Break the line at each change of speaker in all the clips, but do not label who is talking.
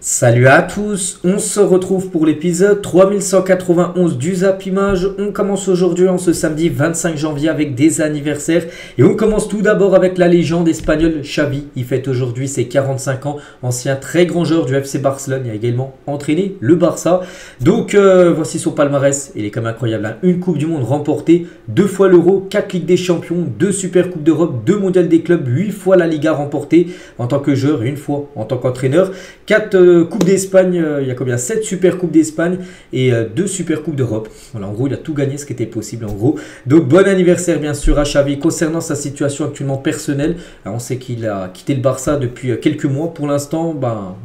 Salut à tous, on se retrouve pour l'épisode 3191 du Zap Image. On commence aujourd'hui en ce samedi 25 janvier avec des anniversaires. Et on commence tout d'abord avec la légende espagnole Xavi. Il fête aujourd'hui ses 45 ans, ancien très grand joueur du FC Barcelone. Il a également entraîné le Barça. Donc voici son palmarès, il est quand même incroyable. Hein. Une Coupe du Monde remportée, 2 fois l'Euro, 4 Ligues des Champions, 2 Super Coupes d'Europe, 2 Mondiales des clubs, 8 fois la Liga remportée en tant que joueur et 1 fois en tant qu'entraîneur. 4 Coupes d'Espagne, il y a combien 7 Super Coupes d'Espagne et 2 Super Coupes d'Europe. Voilà, en gros, il a tout gagné ce qui était possible en gros. Donc bon anniversaire bien sûr à Xavi. Concernant sa situation actuellement personnelle, on sait qu'il a quitté le Barça depuis quelques mois. Pour l'instant,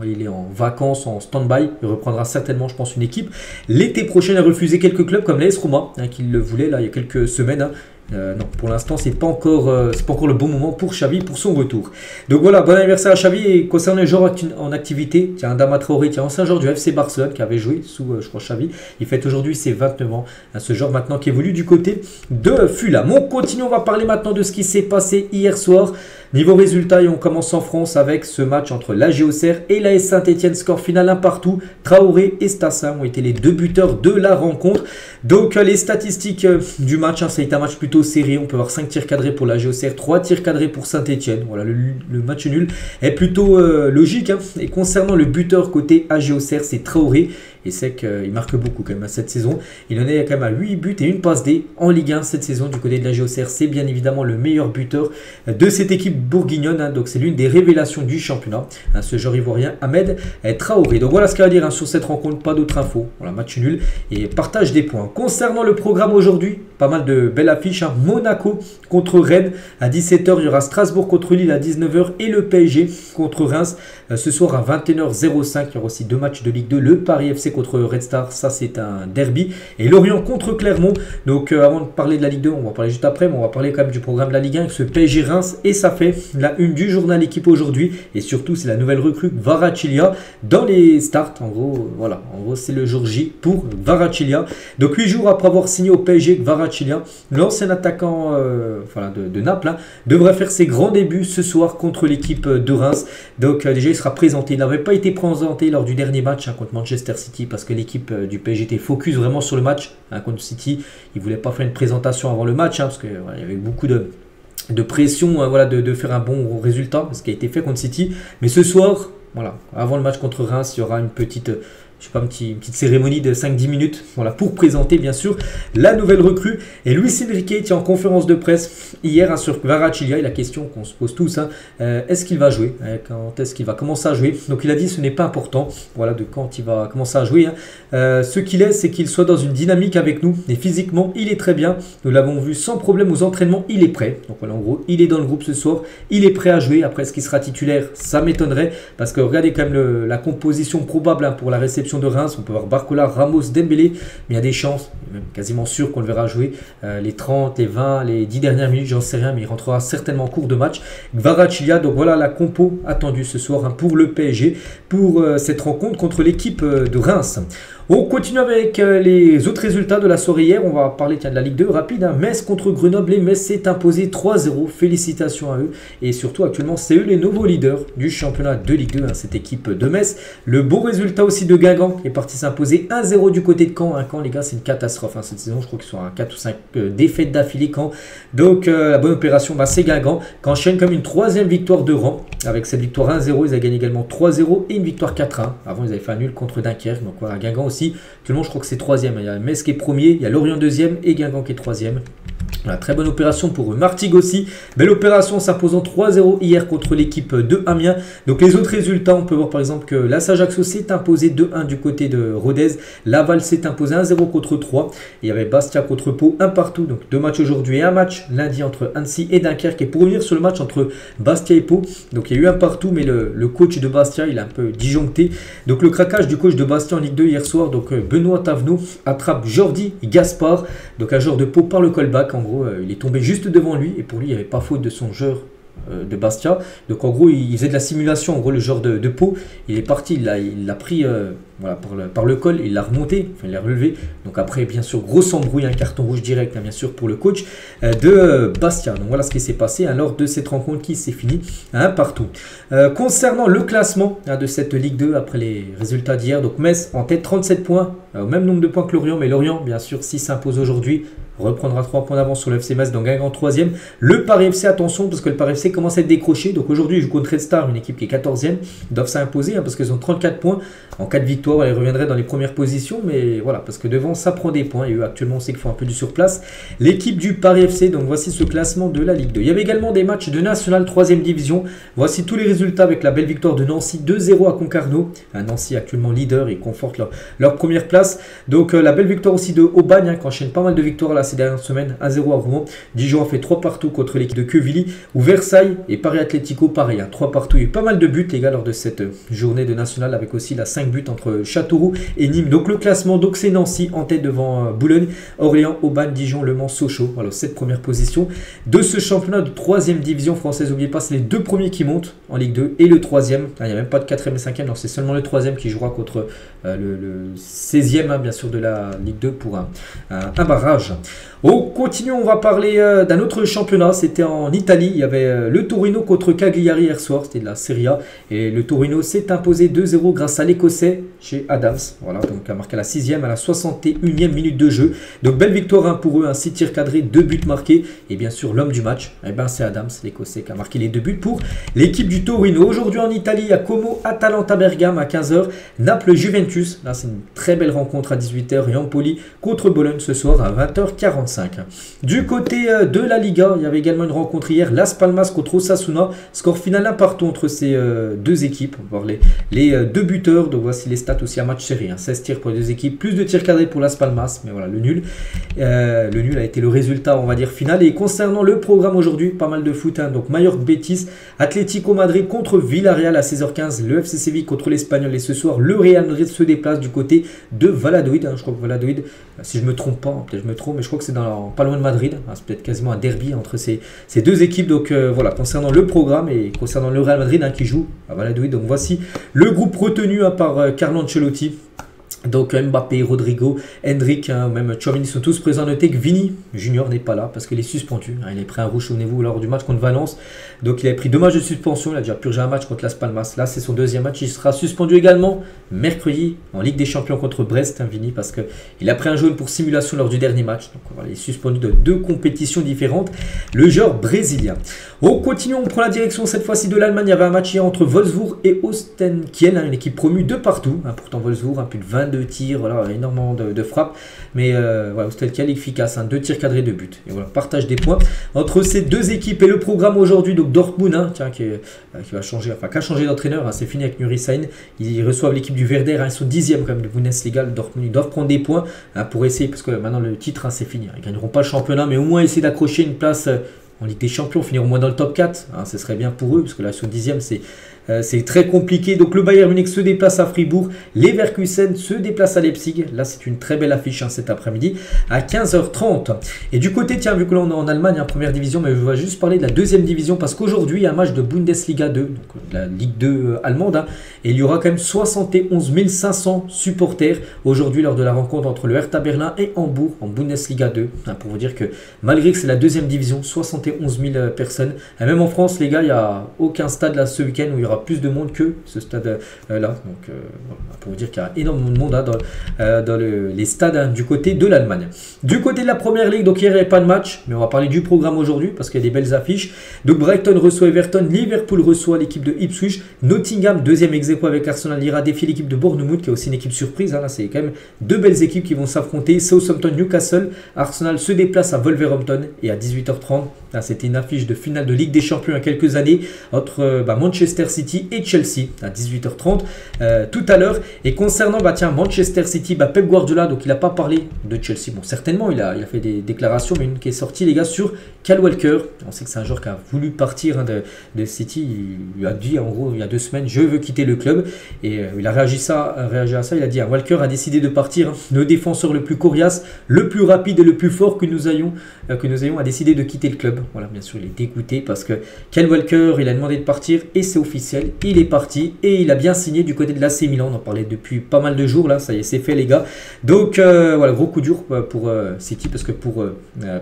il est en vacances, en stand-by. Il reprendra certainement, je pense, une équipe. L'été prochain, il a refusé quelques clubs comme l'AS Roma, qui le voulait là il y a quelques semaines. Non, pour l'instant, c'est pas encore le bon moment pour Xavi pour son retour. Donc voilà, bon anniversaire à Xavi. Et concernant les joueurs en activité, tiens, Adama Traoré, ancien joueur du FC Barcelone qui avait joué sous, je crois, Xavi. Il fête aujourd'hui ses 29 ans. Ce joueur maintenant qui évolue du côté de Fulham. On continue, on va parler maintenant de ce qui s'est passé hier soir. Niveau résultat, et on commence en France avec ce match entre l'AG Auxerre et l'AS Saint-Etienne. Score final 1 partout. Traoré et Stassin ont été les deux buteurs de la rencontre. Donc les statistiques du match, ça a été un match plutôt serré. On peut avoir 5 tirs cadrés pour l'AG Auxerre, 3 tirs cadrés pour Saint-Etienne. Voilà, le match nul est plutôt logique. Et concernant le buteur côté AG Auxerre, c'est Traoré. Et c'est qu'il marque beaucoup quand même à cette saison. Il en est quand même à 8 buts et une passe D en Ligue 1 cette saison du côté de l'AG Auxerre. C'est bien évidemment le meilleur buteur de cette équipe bourguignonne. Donc c'est l'une des révélations du championnat. Ce joueur ivoirien Ahmed Traoré. Donc voilà ce qu'il y a à dire sur cette rencontre. Pas d'autres infos. Voilà, match nul et partage des points. Concernant le programme aujourd'hui, pas mal de belles affiches. Monaco contre Rennes à 17 h. Il y aura Strasbourg contre Lille à 19 h. Et le PSG contre Reims ce soir à 21 h 05. Il y aura aussi 2 matchs de Ligue 2. Le Paris FC contre Red Star, ça c'est un derby. Et Lorient contre Clermont. Donc avant de parler de la Ligue 2, on va parler juste après, mais on va parler quand même du programme de la Ligue 1 avec ce PSG Reims. Et ça fait la une du journal Équipe aujourd'hui. Et surtout, c'est la nouvelle recrue Kvaratskhelia dans les starts. En gros, voilà, en gros c'est le jour J pour Kvaratskhelia. Donc 8 jours après avoir signé au PSG, Kvaratskhelia, l'ancien attaquant de Naples, devrait faire ses grands débuts ce soir contre l'équipe de Reims. Donc déjà il sera présenté. Il n'avait pas été présenté lors du dernier match contre Manchester City parce que l'équipe du PSG était focus vraiment sur le match contre City. Il ne voulait pas faire une présentation avant le match parce qu'il y avait beaucoup de pression de faire un bon résultat, ce qui a été fait contre City. Mais ce soir, voilà, avant le match contre Reims, il y aura une petite une petite cérémonie de 5-10 minutes pour présenter bien sûr la nouvelle recrue. Et Luis Enrique était en conférence de presse hier sur Kvaratskhelia. Et la question qu'on se pose tous, est-ce qu'il va jouer? Quand est-ce qu'il va commencer à jouer? Donc il a dit ce n'est pas important de quand il va commencer à jouer. Ce qu'il est, c'est qu'il soit dans une dynamique avec nous. Et physiquement, il est très bien. Nous l'avons vu sans problème aux entraînements. Il est prêt. Donc voilà, en gros, il est dans le groupe ce soir. Il est prêt à jouer. Après, est-ce qu'il sera titulaire? Ça m'étonnerait. Parce que regardez quand même la composition probable pour la réception de Reims. On peut voir Barcola, Ramos, Dembélé, mais il y a des chances, même quasiment sûr qu'on le verra jouer les 30, les 20, les 10 dernières minutes, j'en sais rien, mais il rentrera certainement en cours de match. Kvaratskhelia, donc voilà la compo attendue ce soir pour le PSG, pour cette rencontre contre l'équipe de Reims. On continue avec les autres résultats de la soirée hier. On va parler de la Ligue 2 rapide. Metz contre Grenoble et Metz s'est imposé 3-0. Félicitations à eux. Et surtout, actuellement, c'est eux les nouveaux leaders du championnat de Ligue 2, cette équipe de Metz. Le beau résultat aussi de Guingamp qui est parti s'imposer 1-0 du côté de Caen. Caen, les gars, c'est une catastrophe cette saison. Je crois qu'ils sont à 4 ou 5 défaites d'affilée Caen. Donc, la bonne opération, c'est Guingamp qui enchaîne comme une 3e victoire de rang. Avec cette victoire 1-0, ils ont gagné également 3-0 et une victoire 4-1. Avant, ils avaient fait un nul contre Dunkerque. Donc voilà, Guingamp aussi. Actuellement, je crois que c'est 3e. Il y a Metz qui est premier, il y a Lorient 2e et Guingamp qui est 3e. Voilà, très bonne opération pour Martigues aussi. Belle opération s'imposant 3-0 hier contre l'équipe de Amiens. Donc les autres résultats, on peut voir par exemple que l'AS Ajaccio s'est imposé 2-1 du côté de Rodez. Laval s'est imposé 1-0 contre 3. Il y avait Bastia contre Pau, 1 partout. Donc 2 matchs aujourd'hui et un match lundi entre Annecy et Dunkerque. Et pour revenir sur le match entre Bastia et Pau, donc il y a eu un partout, mais le coach de Bastia, il a un peu disjoncté. Donc le craquage du coach de Bastia en Ligue 2 hier soir, donc Benoît Tavenot attrape Jordi Gaspard, donc un joueur de Pau par le callback. En gros, il est tombé juste devant lui et pour lui, il n'y avait pas faute de son joueur de Bastia. Donc en gros, il faisait de la simulation. En gros, le joueur de Pau, il est parti, il l'a pris voilà, par le col, il l'a remonté, enfin, il l'a relevé. Donc après, bien sûr, grosse embrouille, un carton rouge direct, hein, bien sûr, pour le coach de Bastia. Donc voilà ce qui s'est passé hein, lors de cette rencontre qui s'est finie partout. Concernant le classement de cette Ligue 2, après les résultats d'hier, donc Metz en tête 37 points, au même nombre de points que Lorient, mais Lorient, bien sûr, s'il s'impose aujourd'hui, reprendra 3 points d'avance sur le FC Metz, donc gagnant en 3e. Le Paris FC, attention, parce que le Paris FC commence à être décroché. Donc aujourd'hui, je joue contre Red Star, une équipe qui est 14e. Ils doivent s'imposer hein, parce qu'ils ont 34 points. En cas de victoire, ils reviendraient dans les premières positions. Mais voilà, parce que devant, ça prend des points. Et eux, actuellement, on sait qu'ils font un peu du surplace. L'équipe du Paris FC, donc voici ce classement de la Ligue 2. Il y avait également des matchs de National 3e division. Voici tous les résultats avec la belle victoire de Nancy 2-0 à Concarneau. Nancy actuellement leader et conforte leur première place. Donc la belle victoire aussi de Aubagne, hein, qui enchaîne pas mal de victoires là ces dernières semaines. 1-0 à Rouen. Dijon a fait 3 partout contre l'équipe de Quevilly. Ou Versailles et Paris Atlético, pareil, hein, 3 partout. Il y a eu pas mal de buts les gars lors de cette journée de National, avec aussi la 5 buts entre Châteauroux et Nîmes. Donc le classement, donc c'est Nancy en tête devant Boulogne, Orléans, Aubagne, Dijon, Le Mans, Sochaux. Voilà, 7 premières positions de ce championnat de 3e division française. N'oubliez pas, c'est les 2 premiers qui montent en Ligue 2 et le 3e. Il n'y a même pas de 4e et 5e, donc c'est seulement le 3e qui jouera contre le 16e, hein, bien sûr, de la Ligue 2 pour un barrage. On continue, on va parler d'un autre championnat. C'était en Italie. Il y avait le Torino contre Cagliari hier soir. C'était de la Serie A. Et le Torino s'est imposé 2-0 grâce à l'Écossais chez Adams. Voilà, donc a marqué à la 6e, à la 61e minute de jeu. Donc belle victoire hein, pour eux. 6 tirs cadrés, 2 buts marqués. Et bien sûr, l'homme du match, eh ben, c'est Adams, l'Écossais, qui a marqué les 2 buts pour l'équipe du Torino. Aujourd'hui en Italie, il y a Como, Atalanta Bergame à 15h. Naples Juventus. Là, c'est une très belle rencontre à 18h. Et Empoli contre Bologne ce soir à 20h45. Du côté de la Liga, il y avait également une rencontre hier, Las Palmas contre Osasuna, score final 1 partout entre ces deux équipes. On va voir les deux buteurs, donc voici les stats aussi à match série, hein. 16 tirs pour les deux équipes, plus de tirs cadrés pour Las Palmas, mais voilà, le nul a été le résultat, on va dire, final. Et concernant le programme aujourd'hui, pas mal de foot, hein. Donc Mallorca Betis, Atlético Madrid contre Villarreal à 16h15, le FC Séville contre l'Espagnol, et ce soir le Real Madrid se déplace du côté de Valladolid, hein. Je crois que Valladolid, si je me trompe pas, peut-être je me trompe, mais je crois que c'est pas loin de Madrid, hein. C'est peut-être quasiment un derby entre ces deux équipes. Donc voilà, concernant le programme et concernant le Real Madrid, hein, qui joue à Valladolid. Donc voici le groupe retenu, hein, par Carlo Ancelotti. Donc Mbappé, Rodrigo, Hendrick, hein, même Tchouaméni sont tous présents. Notez que Vini Junior n'est pas là parce qu'il est suspendu, hein. Il a pris un rouge, souvenez-vous, lors du match contre Valence. Donc il a pris 2 matchs de suspension. Il a déjà purgé un match contre Las Palmas. Là, c'est son 2e match. Il sera suspendu également mercredi en Ligue des Champions contre Brest, hein, Vini, parce qu'il a pris un jaune pour simulation lors du dernier match. Donc voilà, il est suspendu de 2 compétitions différentes, le joueur brésilien. On continue, on prend la direction cette fois-ci de l'Allemagne. Il y avait un match hier entre Wolfsburg et Holstein-Kiel, hein, une équipe promue de partout, hein. Pourtant Wolfsburg a plus de 22 tirs, voilà, énormément de frappes, mais voilà, Holstein-Kiel efficace, hein, 2 tirs cadrés, 2 buts. Et voilà, partage des points entre ces deux équipes. Et le programme aujourd'hui, donc Dortmund, hein, tiens, qui va changer, enfin qui a changé d'entraîneur, hein, c'est fini avec Nuri Sahin. Ils reçoivent l'équipe du Werder, hein, ils sont 10e quand même de Bundesliga. Le Dortmund, ils doivent prendre des points, hein, pour essayer, parce que maintenant le titre, hein, c'est fini, hein. Ils ne gagneront pas le championnat, mais au moins essayer d'accrocher une place en Ligue des Champions, finir au moins dans le top 4, hein, ce serait bien pour eux, parce que là, ils sont 10e, c'est très compliqué. Donc le Bayern Munich se déplace à Fribourg, Leverkusen se déplace à Leipzig. Là, c'est une très belle affiche, hein, cet après-midi à 15h30. Et du côté, tiens, vu que là on est en Allemagne, hein, première division, mais je vais juste parler de la 2e division, parce qu'aujourd'hui, il y a un match de Bundesliga 2, donc la Ligue 2 allemande, hein, et il y aura quand même 71 500 supporters aujourd'hui lors de la rencontre entre le Hertha Berlin et Hambourg en Bundesliga 2, hein, pour vous dire que malgré que c'est la 2e division, 71 000 personnes. Et même en France, les gars, il n'y a aucun stade là ce week-end où il y aura plus de monde que ce stade là. Donc voilà, pour vous dire qu'il y a énormément de monde, hein, dans les stades, hein, du côté de l'Allemagne. Du côté de la première ligue, donc hier il n'y avait pas de match, mais on va parler du programme aujourd'hui parce qu'il y a des belles affiches. Donc Brighton reçoit Everton, Liverpool reçoit l'équipe de Ipswich, Nottingham 2e ex-aequo avec Arsenal ira défier l'équipe de Bournemouth, qui est aussi une équipe surprise, hein. Là c'est quand même 2 belles équipes qui vont s'affronter. Southampton, Newcastle, Arsenal se déplace à Wolverhampton, et à 18h30, c'était une affiche de finale de Ligue des Champions il y a quelques années entre Manchester City City et Chelsea à 18h30 tout à l'heure. Et concernant Manchester City, Pep Guardiola, donc il n'a pas parlé de Chelsea. Bon, certainement, il a fait des déclarations, mais une qui est sortie, les gars, sur Kyle Walker. On sait que c'est un joueur qui a voulu partir de City. Il lui a dit, en gros, il y a 2 semaines, je veux quitter le club. Et il a réagi à ça. Il a dit, Walker a décidé de partir. Le défenseur le plus coriace, le plus rapide et le plus fort que nous ayons a décidé de quitter le club. Voilà, bien sûr, il est dégoûté parce que Kyle Walker, il a demandé de partir et c'est officiel. Il est parti et il a bien signé du côté de l'AC Milan. On en parlait depuis pas mal de jours là, ça y est, c'est fait les gars. Donc voilà, gros coup dur pour City parce que pour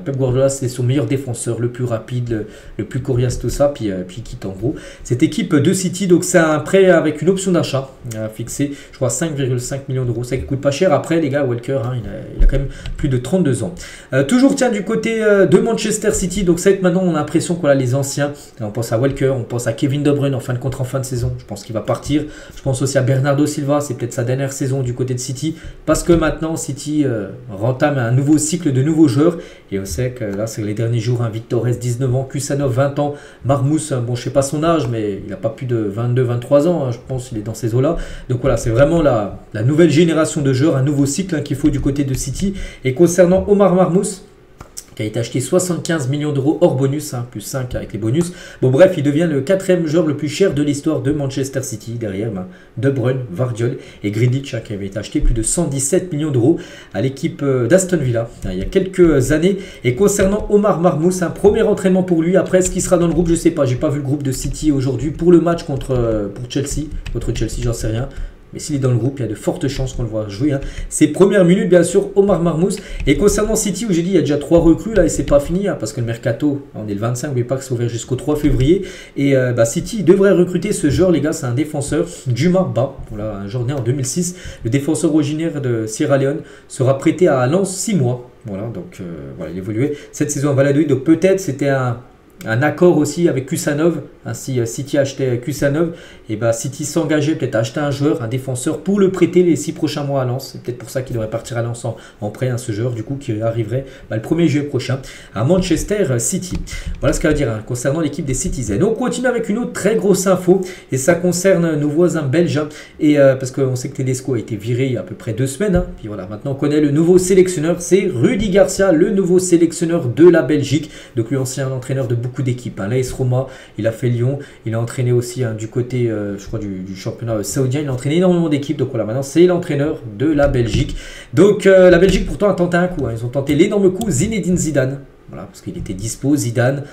Pep Guardiola, c'est son meilleur défenseur, le plus rapide, le plus coriace, tout ça. Puis il quitte en gros cette équipe de City. Donc c'est un prêt avec une option d'achat fixée, je crois 5,5 millions d'euros. Ça coûte pas cher. Après les gars, Walker, il a quand même plus de 32 ans. Toujours tiens du côté de Manchester City. Donc c'est que maintenant on a l'impression qu'on a les anciens. On pense à Walker, on pense à Kevin De Bruyne en fin de contrat en fin de saison. Je pense qu'il va partir. Je pense aussi à Bernardo Silva. C'est peut-être sa dernière saison du côté de City parce que maintenant City rentame un nouveau cycle de nouveaux joueurs. Et on sait que là c'est les derniers jours. Victor 19 ans, Kusanov 20 ans, Marmoush, bon je sais pas son âge mais il n'a pas plus de 22-23 ans. Je pense qu'il est dans ces eaux-là. Donc voilà, c'est vraiment la nouvelle génération de joueurs, un nouveau cycle qu'il faut du côté de City. Et concernant Omar Marmoush, qui a été acheté 75 millions d'euros hors bonus, plus 5 avec les bonus. Bon bref, il devient le 4e joueur le plus cher de l'histoire de Manchester City, derrière De Bruyne, Vardiol et Grealish, qui avait été acheté plus de 117 millions d'euros à l'équipe d'Aston Villa il y a quelques années. Et concernant Omar Marmoush, un premier entraînement pour lui. Après, est-ce qu'il sera dans le groupe? Je sais pas, j'ai pas vu le groupe de City aujourd'hui pour le match contre Chelsea, j'en sais rien. Mais s'il est dans le groupe, il y a de fortes chances qu'on le voit jouer. Ses premières minutes, bien sûr, Omar Marmoush. Et concernant City, où j'ai dit il y a déjà 3 recrues là et c'est pas fini, parce que le mercato, on est le 25, n'oubliez pas que c'est ouvert jusqu'au 3 février. Et City devrait recruter ce joueur, les gars, c'est un défenseur, Juma Ba, voilà, un joueur né en 2006. Le défenseur originaire de Sierra Leone sera prêté à Lens 6 mois. Voilà, donc voilà, il évoluait cette saison à Valladolid. Donc peut-être c'était un accord aussi avec Kusanov. Si City achetait Kusanov, et City s'engageait peut-être à acheter un joueur, un défenseur, pour le prêter les 6 prochains mois à Lens. C'est peut-être pour ça qu'il devrait partir à Lens en prêt, ce joueur du coup qui arriverait le 1er juillet prochain à Manchester City. Voilà ce qu'il va dire concernant l'équipe des Citizens. On continue avec une autre très grosse info et ça concerne nos voisins belges. Et parce qu'on sait que Tedesco a été viré il y a à peu près 2 semaines. Puis voilà, maintenant on connaît le nouveau sélectionneur, c'est Rudi Garcia, le nouveau sélectionneur de la Belgique. Donc lui, ancien entraîneur de beaucoup d'équipes. L'AS Roma, il a fait Lyon, il a entraîné aussi du côté, je crois, du championnat saoudien. Il a entraîné énormément d'équipes. Donc voilà, maintenant c'est l'entraîneur de la Belgique. Donc la Belgique pourtant a tenté un coup. Ils ont tenté l'énorme coup Zinedine Zidane. Voilà, parce qu'il était dispo, Zidane.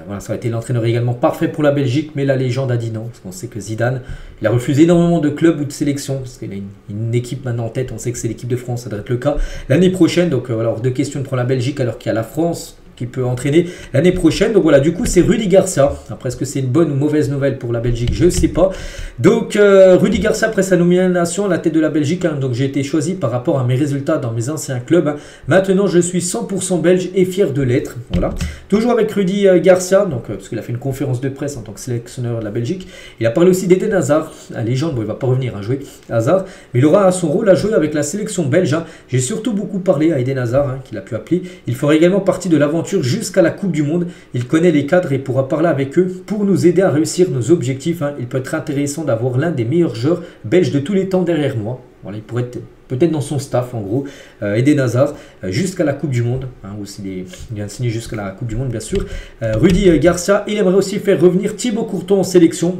Voilà, ça aurait été l'entraîneur également parfait pour la Belgique, mais la légende a dit non. Parce qu'on sait que Zidane, il a refusé énormément de clubs ou de sélections. Parce qu'il a une équipe maintenant en tête. On sait que c'est l'équipe de France, ça doit être le cas l'année prochaine. Donc voilà, hors de question de prendre la Belgique alors qu'il y a la France qui peut entraîner l'année prochaine. Donc voilà, du coup c'est Rudi Garcia. Après, est-ce que c'est une bonne ou mauvaise nouvelle pour la Belgique? Je ne sais pas. Donc Rudi Garcia, après sa nomination à la tête de la Belgique, donc j'ai été choisi par rapport à mes résultats dans mes anciens clubs. Maintenant je suis 100% belge et fier de l'être. Voilà. Toujours avec Rudi Garcia, donc parce qu'il a fait une conférence de presse en tant que sélectionneur de la Belgique. Il a parlé aussi d'Eden Hazard, la légende. Bon, il ne va pas revenir à jouer Hazard, mais il aura son rôle à jouer avec la sélection belge. J'ai surtout beaucoup parlé à Eden Hazard, qu'il a pu appeler. Il fera également partie de l'aventure jusqu'à la Coupe du Monde. Il connaît les cadres et pourra parler avec eux pour nous aider à réussir nos objectifs. Il peut être intéressant d'avoir l'un des meilleurs joueurs belges de tous les temps derrière moi. Voilà, il pourrait être peut-être dans son staff en gros, Eden Hazard, jusqu'à la Coupe du Monde, où il vient de signer jusqu'à la Coupe du Monde bien sûr. Rudi Garcia, il aimerait aussi faire revenir Thibaut Courtois en sélection.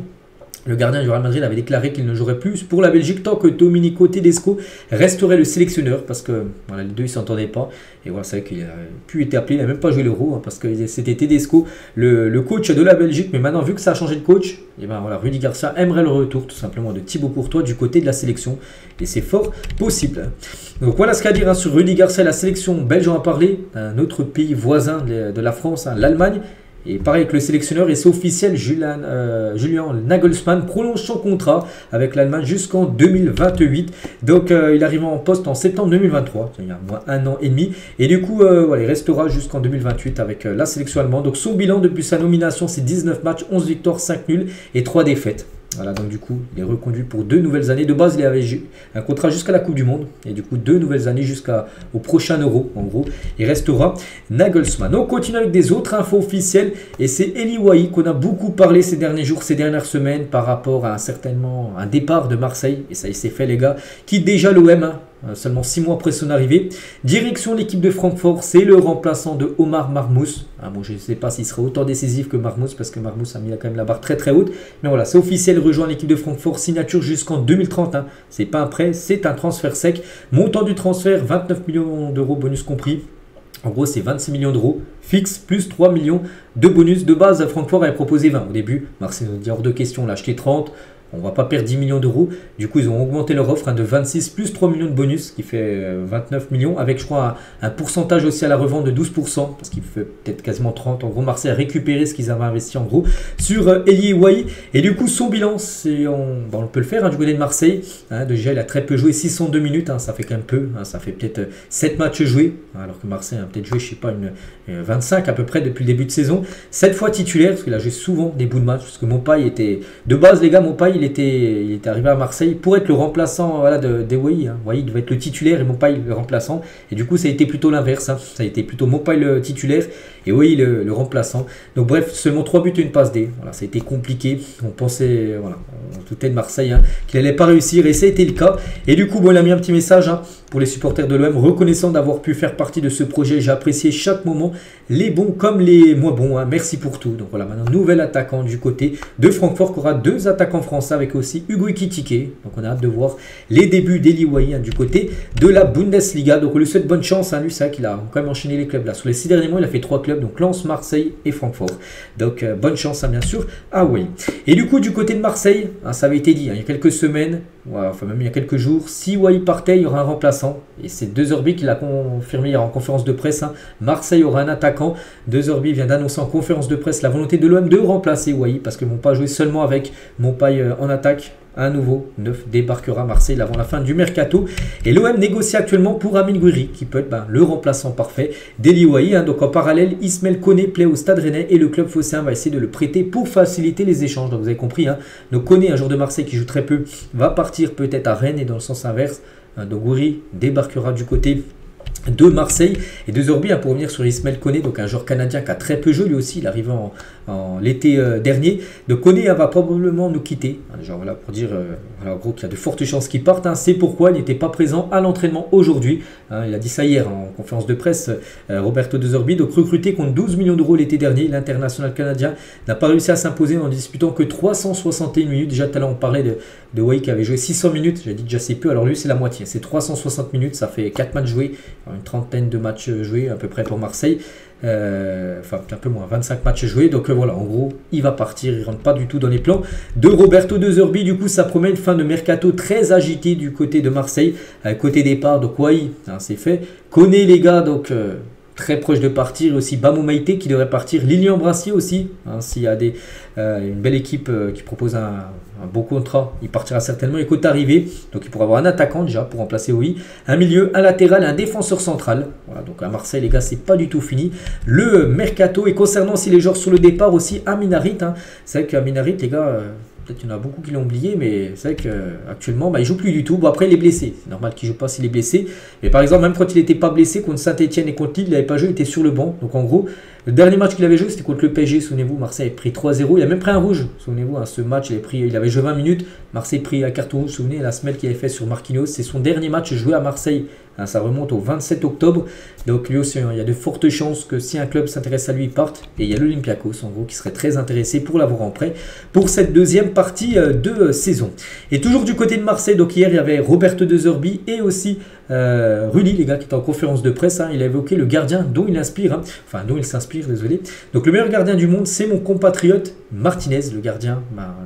Le gardien du Real Madrid avait déclaré qu'il ne jouerait plus pour la Belgique tant que Domenico Tedesco resterait le sélectionneur, parce que voilà, les deux ne s'entendaient pas. Et voilà, c'est vrai qu'il a pu être appelé, il n'a même pas joué l'Euro, parce que c'était Tedesco, le coach de la Belgique. Mais maintenant, vu que ça a changé de coach, et voilà, Rudi Garcia aimerait le retour tout simplement de Thibaut Courtois du côté de la sélection. Et c'est fort possible. Donc voilà ce qu'il y a à dire sur Rudi Garcia et la sélection belge. On va parler d'un autre pays voisin de la France, l'Allemagne. Et pareil avec le sélectionneur, et c'est officiel, Julian Nagelsmann prolonge son contrat avec l'Allemagne jusqu'en 2028. Donc il arrive en poste en septembre 2023, il y a moins 1 an et demi. Et du coup, voilà, il restera jusqu'en 2028 avec la sélection allemande. Donc son bilan depuis sa nomination, c'est 19 matchs, 11 victoires, 5 nuls et 3 défaites. Voilà, donc du coup, il est reconduit pour 2 nouvelles années. De base, il avait un contrat jusqu'à la Coupe du Monde. Et du coup, 2 nouvelles années jusqu'au prochain Euro. En gros, il restera Nagelsmann. On continue avec des autres infos officielles. Et c'est Eli Wahi qu'on a beaucoup parlé ces derniers jours, ces dernières semaines, par rapport à certainement un départ de Marseille. Et ça, il s'est fait, les gars. Qui déjà l'OM, hein, seulement 6 mois après son arrivée. Direction l'équipe de Francfort, c'est le remplaçant de Omar Marmoush. Bon, je ne sais pas s'il sera autant décisif que Marmoush, parce que Marmoush a mis quand même la barre très très haute. Mais voilà, c'est officiel, rejoint l'équipe de Francfort, signature jusqu'en 2030. Hein. C'est pas un prêt, c'est un transfert sec. Montant du transfert, 29 millions d'euros, bonus compris. En gros, c'est 26 millions d'euros fixe plus 3 millions de bonus. De base, Francfort avait proposé 20 au début. Marseille nous dit hors de question, on l'a acheté 30. On ne va pas perdre 10 millions d'euros. Du coup, ils ont augmenté leur offre de 26 plus 3 millions de bonus, qui fait 29 millions, avec, je crois, un pourcentage aussi à la revente de 12%, parce qu'il fait peut-être quasiment 30%. En gros, Marseille a récupéré ce qu'ils avaient investi, en gros, sur Eli Wahi. Et du coup, son bilan, on peut le faire, hein, du côté de Marseille. Hein, déjà, il a très peu joué, 602 minutes, hein, ça fait quand même peu. Hein, ça fait peut-être 7 matchs joués, alors que Marseille a peut-être joué, je ne sais pas, 25 à peu près depuis le début de saison. 7 fois titulaire, parce qu'il a joué souvent des bouts de match, parce que Mopaï était... De base, les gars, Mopaï, il était arrivé à Marseille pour être le remplaçant, voilà, de Wahi. Hein. Wahi devait être le titulaire et Mopaï le remplaçant. Et du coup, ça a été plutôt l'inverse. Hein. Ça a été plutôt Mopaï le titulaire et Wahi le remplaçant. Donc bref, seulement 3 buts et une passe D. Voilà, ça a été compliqué. On pensait, voilà, on doutait de Marseille, hein, qu'il n'allait pas réussir et ça a été le cas. Et du coup, bon, il a mis un petit message, hein, pour les supporters de l'OM, reconnaissant d'avoir pu faire partie de ce projet. J'ai apprécié chaque moment, les bons comme les moins bons. Hein. Merci pour tout. Donc voilà, maintenant, nouvel attaquant du côté de Francfort, qui aura 2 attaquants français avec aussi Hugo Ekitike. Donc on a hâte de voir les débuts d'Eli Wahi, hein, du côté de la Bundesliga. Donc on lui souhaite bonne chance. Hein, lui, c'est vrai qu'il a quand même enchaîné les clubs là. Sur les 6 derniers mois, il a fait 3 clubs, donc Lens, Marseille et Francfort. Donc bonne chance, hein, bien sûr, à Wahi. Et du coup, du côté de Marseille, hein, ça avait été dit, hein, il y a quelques semaines, ouais, enfin même il y a quelques jours, si Wahi partait, il y aura un remplaçant. Et c'est De Zerbi qui l'a confirmé hier en conférence de presse. Hein. Marseille aura un attaquant. De Zerbi vient d'annoncer en conférence de presse la volonté de l'OM de remplacer Wahi, parce qu'ils ne vont pas jouer seulement avec Mopaï en attaque. Un nouveau neuf débarquera à Marseille avant la fin du mercato. Et l'OM négocie actuellement pour Amine Gouiri, qui peut être le remplaçant parfait d'Eli Wahi. Hein. Donc en parallèle, Ismaël Koné plaît au Stade Rennais et le club phocéen va essayer de le prêter pour faciliter les échanges. Donc vous avez compris, hein. Donc Koné, un joueur de Marseille qui joue très peu, va partir peut-être à Rennes et dans le sens inverse. Hein. Donc Gouiri débarquera du côté de Marseille. Et De Zerbi, hein, pour revenir sur Ismaël Koné, donc un joueur canadien qui a très peu joué lui aussi, il arrive en l'été dernier. Donc Koné, hein, va probablement nous quitter. Hein, genre voilà, pour dire voilà, en gros qu'il y a de fortes chances qu'il parte. Hein. C'est pourquoi il n'était pas présent à l'entraînement aujourd'hui. Hein, il a dit ça hier en conférence de presse, Roberto De Zerbi. Donc recruté contre 12 millions d'euros l'été dernier, l'international canadien n'a pas réussi à s'imposer en disputant que 361 minutes. Déjà tout à l'heure on parlait de Wahi qui avait joué 600 minutes. J'ai dit déjà c'est peu, alors lui c'est la moitié. C'est 360 minutes, ça fait 4 matchs joués. Une trentaine de matchs joués à peu près pour Marseille, enfin un peu moins, 25 matchs joués. Donc voilà, en gros il va partir, il rentre pas du tout dans les plans de Roberto De Zerbi. Du coup ça promet une fin de mercato très agitée du côté de Marseille, côté départ. Donc Wahi, hein, c'est fait. Koné les gars, donc très proche de partir, aussi Bamou Maïté qui devrait partir, Lilian Brassier aussi, hein, s'il y a une belle équipe qui propose un beau contrat, il partira certainement. Et côté arrivée, donc il pourra avoir un attaquant déjà pour remplacer Wahi, un milieu, un latéral, un défenseur central. Voilà, donc à Marseille les gars, c'est pas du tout fini le mercato. Et concernant aussi les joueurs sur le départ aussi, Amin Harit, hein, c'est vrai qu'Amin Harit les gars, peut-être qu'il y en a beaucoup qui l'ont oublié, mais c'est vrai qu'actuellement, il joue plus du tout. Bon, après, il est blessé. C'est normal qu'il ne joue pas s'il est blessé. Mais par exemple, même quand il n'était pas blessé, contre Saint-Etienne et contre Lille, il n'avait pas joué, il était sur le banc. Donc en gros, le dernier match qu'il avait joué, c'était contre le PSG. Souvenez-vous, Marseille avait pris 3-0. Il a même pris un rouge. Souvenez-vous, hein, ce match, il avait joué 20 minutes. Marseille a pris un carton rouge. Souvenez, la semelle qu'il avait fait sur Marquinhos. C'est son dernier match joué à Marseille. Hein, ça remonte au 27 octobre. Donc lui aussi, il y a de fortes chances que si un club s'intéresse à lui, il parte. Et il y a l'Olympiakos, en gros, qui serait très intéressé pour l'avoir en prêt pour cette deuxième partie de saison. Et toujours du côté de Marseille, donc hier, il y avait Roberto De Zerbi et aussi Rulli, les gars, qui était en conférence de presse. Hein, il a évoqué le gardien dont il inspire, hein, enfin dont il s'inspire, désolé. Donc le meilleur gardien du monde, c'est mon compatriote Martinez, le gardien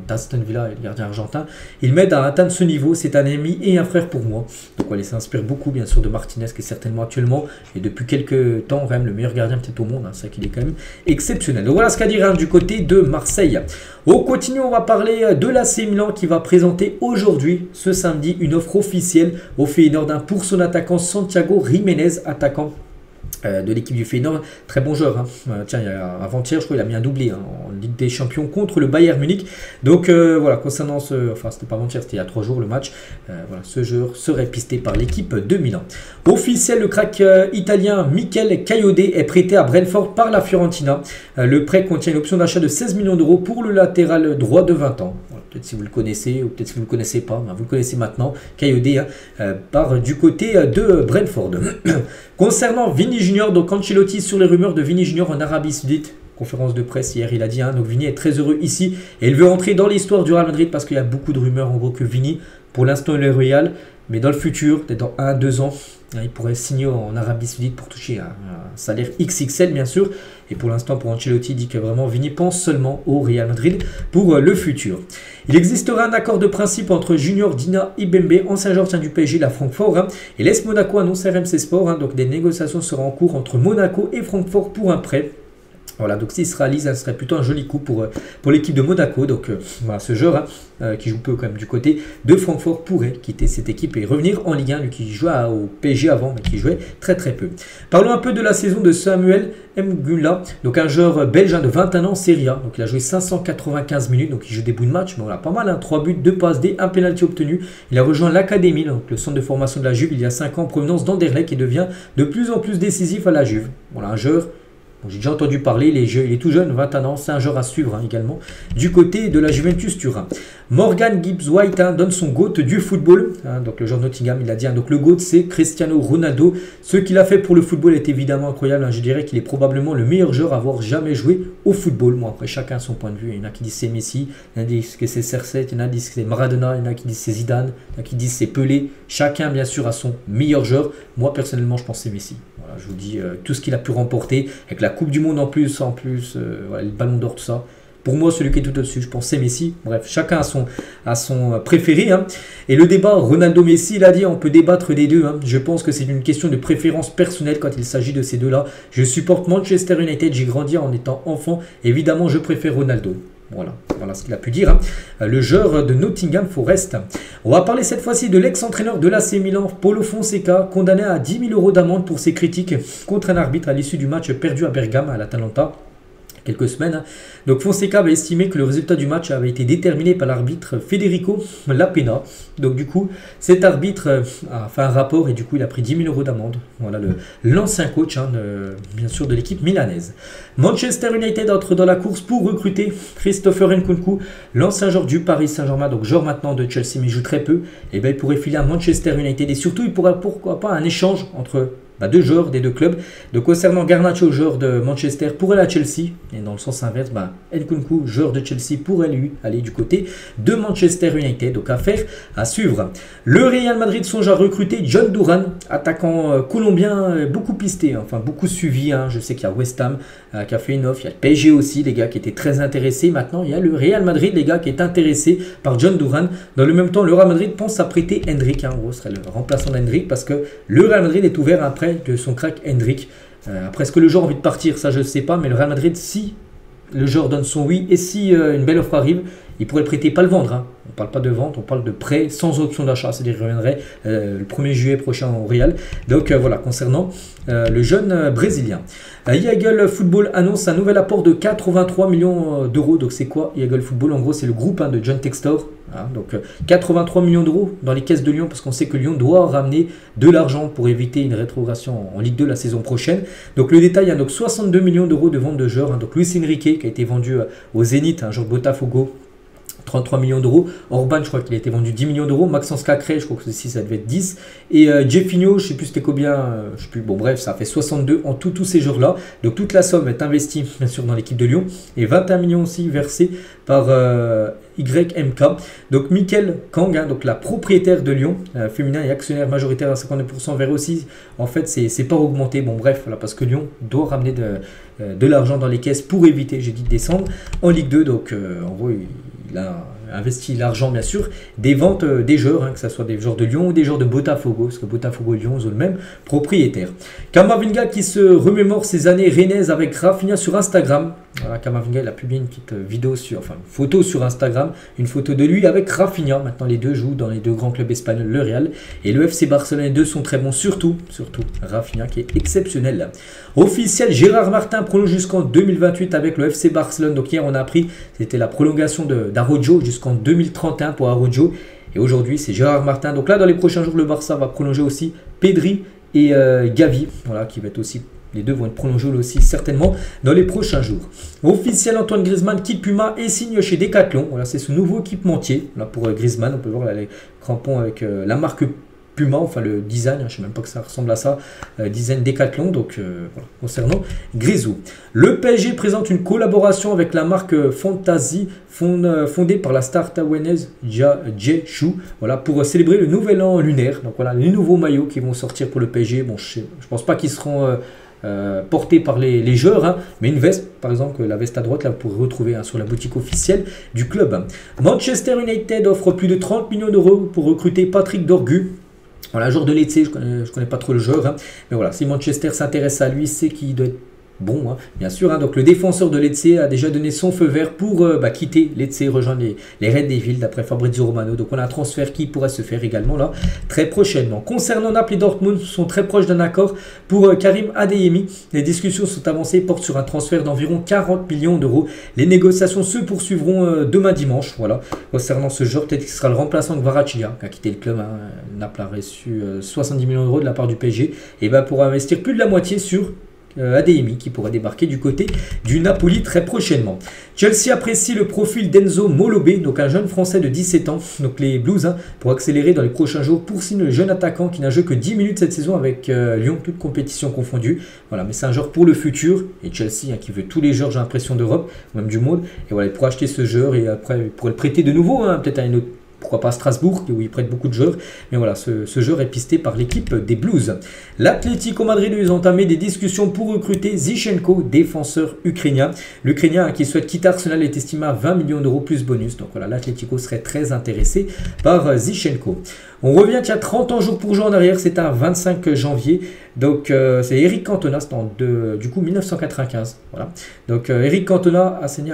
d'Aston Villa et le gardien argentin. Il m'aide à atteindre ce niveau, c'est un ami et un frère pour moi. Donc voilà, il s'inspire beaucoup bien sûr de Martinez, qui est certainement actuellement et depuis quelques temps quand même le meilleur gardien peut-être au monde. Hein, c'est vrai qu'il est quand même exceptionnel. Donc voilà ce qu'à dire, hein, du côté de Marseille. On continue, on va parler de l'AC Milan qui va présenter aujourd'hui, ce samedi, une offre officielle au Feyenoord pour son attaquant Santiago Jiménez, attaquant de l'équipe du Feyenoord, très bon joueur. Hein. Tiens, avant-hier, je crois qu'il a mis un doublé hein, en Ligue des Champions contre le Bayern Munich. Donc voilà, concernant enfin c'était pas avant-hier, c'était il y a 3 jours le match. Voilà, ce joueur serait pisté par l'équipe de Milan. Officiel, le crack italien Mikel Kayode est prêté à Brentford par la Fiorentina. Le prêt contient une option d'achat de 16 millions d'euros pour le latéral droit de 20 ans. Voilà, peut-être si vous le connaissez ou peut-être si vous ne le connaissez pas, vous le connaissez maintenant. Kayode part du côté de Brentford. Concernant Vini Junior, donc Ancelotti sur les rumeurs de Vini Junior en Arabie Saoudite. Conférence de presse hier, il a dit, hein, donc Vini est très heureux ici et il veut entrer dans l'histoire du Real Madrid parce qu'il y a beaucoup de rumeurs en gros que Vini, pour l'instant il est Real, mais dans le futur, peut-être dans 1-2 ans, hein, il pourrait signer en Arabie Saoudite pour toucher un salaire XXL bien sûr. Et pour l'instant, pour Ancelotti, il dit que vraiment Vini pense seulement au Real Madrid pour le futur. Il existera un accord de principe entre Junior Dina Ibembe, ancien joueur du PSG, la Francfort, hein, et l'AS Monaco annonce RMC Sport. Hein, donc des négociations seront en cours entre Monaco et Francfort pour un prêt. Voilà, donc s'il se réalise, ça serait plutôt un joli coup pour l'équipe de Monaco. Donc voilà, ce joueur hein, qui joue peu quand même du côté de Francfort pourrait quitter cette équipe et revenir en Ligue 1, lui qui jouait au PSG avant, mais qui jouait très très peu. Parlons un peu de la saison de Samuel Mgula, donc un joueur belge hein, de 21 ans, Serie A. Donc il a joué 595 minutes, donc il joue des bouts de match, mais voilà, pas mal, hein, 3 buts, 2 passes D, 1 penalty obtenu. Il a rejoint l'académie, donc le centre de formation de la Juve, il y a 5 ans, en provenance d'Anderlecht, et devient de plus en plus décisif à la Juve. Voilà, un joueur... J'ai déjà entendu parler, il est tout jeune, 21 ans, c'est un joueur à suivre hein, également. Du côté de la Juventus Turin. Morgan Gibbs-White hein, donne son GOAT du football. Hein, donc le joueur de Nottingham, il a dit, hein, donc le GOAT c'est Cristiano Ronaldo. Ce qu'il a fait pour le football est évidemment incroyable. Hein, je dirais qu'il est probablement le meilleur joueur à avoir jamais joué au football. Moi après chacun a son point de vue. Il y en a qui disent c'est Messi, il y en a qui disent que c'est Cersei, il y en a qui disent que c'est Maradona, il y en a qui disent c'est Zidane, il y en a qui disent c'est Pelé. Chacun bien sûr a son meilleur joueur. Moi personnellement je pense que c'est Messi. Voilà, je vous dis tout ce qu'il a pu remporter avec la Coupe du Monde en plus voilà, le Ballon d'Or, tout ça. Pour moi, celui qui est tout au-dessus, je pense c'est Messi. Bref, chacun a son préféré. Hein. Et le débat Ronaldo-Messi, il a dit, on peut débattre des deux. Hein. Je pense que c'est une question de préférence personnelle quand il s'agit de ces deux-là. Je supporte Manchester United, j'ai grandi en étant enfant. Évidemment, je préfère Ronaldo. Voilà ce qu'il a pu dire. Hein. Le joueur de Nottingham Forest. On va parler cette fois-ci de l'ex-entraîneur de l'AC Milan, Paulo Fonseca, condamné à 10 000 € d'amende pour ses critiques contre un arbitre à l'issue du match perdu à Bergame, à l'Atalanta. Quelques semaines. Donc Fonseca avait estimé que le résultat du match avait été déterminé par l'arbitre Federico Lapena. Donc du coup, cet arbitre a fait un rapport et du coup il a pris 10 000 € d'amende. Voilà l'ancien coach hein, bien sûr de l'équipe milanaise. Manchester United entre dans la course pour recruter Christopher Nkunku, l'ancien joueur du Paris Saint-Germain, donc joueur maintenant de Chelsea mais il joue très peu. Et bien il pourrait filer à Manchester United et surtout il pourrait pourquoi pas un échange entre deux joueurs des deux clubs. Donc concernant Garnacho, joueur de Manchester, pourrait aller à Chelsea. Et dans le sens inverse, Nkunku, joueur de Chelsea, pourrait lui aller du côté de Manchester United. Donc affaire à suivre. Le Real Madrid songe à recruter John Duran, attaquant colombien, beaucoup pisté, enfin beaucoup suivi. Hein. Je sais qu'il y a West Ham qui a fait une offre. Il y a le PSG aussi, les gars qui étaient très intéressés. Maintenant, il y a le Real Madrid, les gars qui est intéressé par John Duran. Dans le même temps, le Real Madrid pense à prêter Hendrik. Hein. En gros, ce serait le remplaçant d'Hendrik parce que le Real Madrid est ouvert après de son crack Hendrik. Après, est-ce que le joueur a envie de partir? Ça, je ne sais pas. Mais le Real Madrid, si le joueur donne son oui et si une belle offre arrive, il pourrait le prêter, pas le vendre. Hein. On ne parle pas de vente, on parle de prêt sans option d'achat. C'est-à-dire qu'il reviendrait le 1er juillet prochain au Real. Donc voilà, concernant le jeune Brésilien. Eagle Football annonce un nouvel apport de 83 millions d'euros. Donc c'est quoi Eagle Football? En gros, c'est le groupe de John Textor. Hein, donc 83 millions d'euros dans les caisses de Lyon parce qu'on sait que Lyon doit ramener de l'argent pour éviter une rétrogradation en Ligue 2 la saison prochaine. Donc le détail, donc 62 millions d'euros de vente de joueurs. Hein, donc Luis Enrique qui a été vendu au Zénith, un joueur de Botafogo. 33 millions d'euros. Orban, je crois qu'il a été vendu 10 millions d'euros. Maxence Cacré, je crois que ceci, ça devait être 10. Et Jeffinho, je ne sais plus c'était combien. Je sais plus. Bon, bref, ça fait 62 en tout, tous ces joueurs-là. Donc, toute la somme est investie, bien sûr, dans l'équipe de Lyon. Et 21 millions aussi versés par YMK. Donc, Michael Kang, hein, donc la propriétaire de Lyon, féminin et actionnaire majoritaire à 52%, verrait aussi, en fait, c'est pas augmenté. Bon, bref, voilà, parce que Lyon doit ramener de l'argent dans les caisses pour éviter, j'ai dit, de descendre en Ligue 2. Donc, en gros, il a investi l'argent, bien sûr, des ventes des joueurs, hein, que ce soit des joueurs de Lyon ou des joueurs de Botafogo, parce que Botafogo et Lyon ont le même propriétaire. Kamavinga qui se remémore ses années rennaises avec Rafinha sur Instagram. Voilà, Camavinga, il a publié une petite vidéo une photo sur Instagram, une photo de lui avec Rafinha. Maintenant, les deux jouent dans les deux grands clubs espagnols, le Real et le FC Barcelone. Les deux sont très bons, surtout Rafinha qui est exceptionnel. Officiel, Gérard Martin prolonge jusqu'en 2028 avec le FC Barcelone. Donc hier, on a appris, c'était la prolongation d'Araujo jusqu'en 2031 pour Araujo. Et aujourd'hui, c'est Gérard Martin. Donc là, dans les prochains jours, le Barça va prolonger aussi Pedri et Gavi, voilà, qui va être aussi... Les deux vont être prolongés aussi certainement dans les prochains jours. Officiel, Antoine Griezmann quitte Puma et signe chez Decathlon. Voilà, c'est ce nouveau équipementier. Là pour Griezmann, on peut voir là, les crampons avec la marque Puma, enfin le design, je ne sais même pas que ça ressemble à ça, design Decathlon, donc voilà, concernant Grisou. Le PSG présente une collaboration avec la marque Fantasy, fondée par la star taïwanaise Jie Shu, voilà, pour célébrer le nouvel an lunaire. Donc voilà, les nouveaux maillots qui vont sortir pour le PSG, bon je pense pas qu'ils seront... porté par les joueurs, hein, mais une veste, par exemple, la veste à droite, là, vous pourrez retrouver sur la boutique officielle du club. Manchester United offre plus de 30 millions d'euros pour recruter Patrick Dorgu. Voilà, joueur de Lecce, je connais pas trop le joueur, hein, mais voilà, si Manchester s'intéresse à lui, c'est qu'il doit être bon, hein, bien sûr. Hein, donc le défenseur de Lecce a déjà donné son feu vert pour quitter Lecce et rejoindre les Red Devils d'après Fabrizio Romano. Donc on a un transfert qui pourrait se faire également là très prochainement. Concernant Naples et Dortmund, sont très proches d'un accord pour Karim Adeyemi. Les discussions sont avancées, portent sur un transfert d'environ 40 millions d'euros. Les négociations se poursuivront demain dimanche. Voilà. Concernant ce joueur, peut-être qu'il sera le remplaçant de Kvaratskhelia qui a quitté le club. Hein. Naples a reçu 70 millions d'euros de la part du PSG et pour investir plus de la moitié sur Adeyemi qui pourrait débarquer du côté du Napoli très prochainement. Chelsea apprécie le profil d'Enzo Molobé, donc un jeune français de 17 ans. Donc les Blues, hein, pour accélérer dans les prochains jours, poursuivent le jeune attaquant qui n'a joué que 10 minutes cette saison avec Lyon, toute compétition confondue. Voilà, mais c'est un joueur pour le futur. Et Chelsea, hein, qui veut tous les joueurs, j'ai l'impression, d'Europe, même du monde. Et voilà, il pourra acheter ce joueur et après il pourrait le prêter de nouveau, hein, peut-être à une autre. Pourquoi pas Strasbourg, où il prête beaucoup de joueurs. Mais voilà, ce joueur est pisté par l'équipe des Blues. L'Atlético Madrid, ils ont entamé des discussions pour recruter Zinchenko, défenseur ukrainien. L'Ukrainien qui souhaite quitter Arsenal est estimé à 20 millions d'euros plus bonus. Donc voilà, l'Atlético serait très intéressé par Zinchenko. On revient il y a 30 ans jour pour jour en arrière, c'est un 25 janvier. Donc c'est Eric Cantona, c'est en du coup 1995. Voilà. Donc Eric Cantona a saigné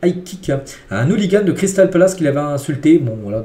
high kick à un hooligan de Crystal Palace qui l'avait insulté. Bon, voilà,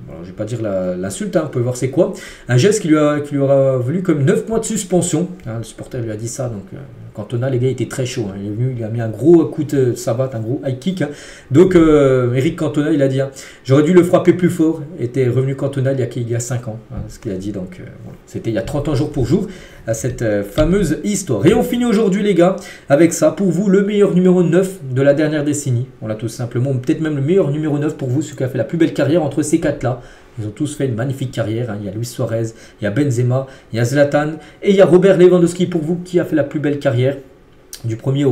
voilà, je vais pas dire l'insulte, hein, on peut voir c'est quoi. Un geste qui lui aura valu comme 9 mois de suspension. Hein, le supporter lui a dit ça, donc Cantona, les gars, était très chaud. Hein, il est venu, il a mis un gros coup de savate, un gros high kick. Hein. Donc Eric Cantona, il a dit, hein, j'aurais dû le frapper plus fort. Était revenu Cantona il y a 5 ans, hein, ce qu'il a dit. Donc voilà. C'était il y a 30 ans jour pour jour, à cette fameuse histoire. Et on finit aujourd'hui, les gars, avec ça. Pour vous, le meilleur numéro 9 de la dernière décennie. Voilà, tout simplement. Peut-être même le meilleur numéro 9 pour vous, celui qui a fait la plus belle carrière entre ces 4-là. Ils ont tous fait une magnifique carrière. Hein. Il y a Luis Suarez, il y a Benzema, il y a Zlatan et il y a Robert Lewandowski pour vous qui a fait la plus belle carrière. Du premier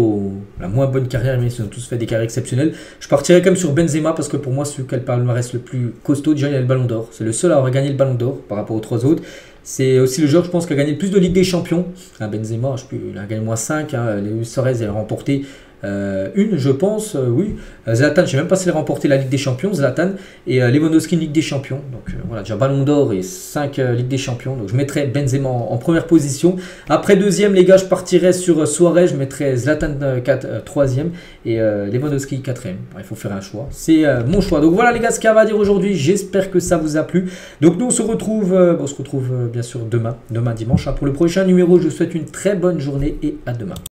la moins bonne carrière, mais ils ont tous fait des carrières exceptionnelles. Je partirais quand même sur Benzema parce que pour moi, celui qui a le palmarès le plus costaud, déjà il a le ballon d'or. C'est le seul à avoir gagné le ballon d'or par rapport aux 3 autres. C'est aussi le joueur, je pense, qui a gagné le plus de Ligue des Champions. Hein, Benzema, je sais plus, il a gagné moins 5. Hein, Luis Suarez a remporté une, je pense, oui. Zlatan, je ne sais même pas s'il a remporté la Ligue des Champions, Zlatan, et Lewandowski une Ligue des Champions. Donc voilà, déjà Ballon d'Or et 5 Ligues des Champions. Donc je mettrais Benzema en première position. Après deuxième, les gars, je partirais sur Suarez, je mettrais Zlatan troisième et Lewandowski quatrième. Il faut faire un choix. C'est mon choix. Donc voilà les gars, ce qu'il y a à dire aujourd'hui. J'espère que ça vous a plu. Donc nous on se retrouve, bien sûr demain dimanche. Hein, pour le prochain numéro, je vous souhaite une très bonne journée et à demain.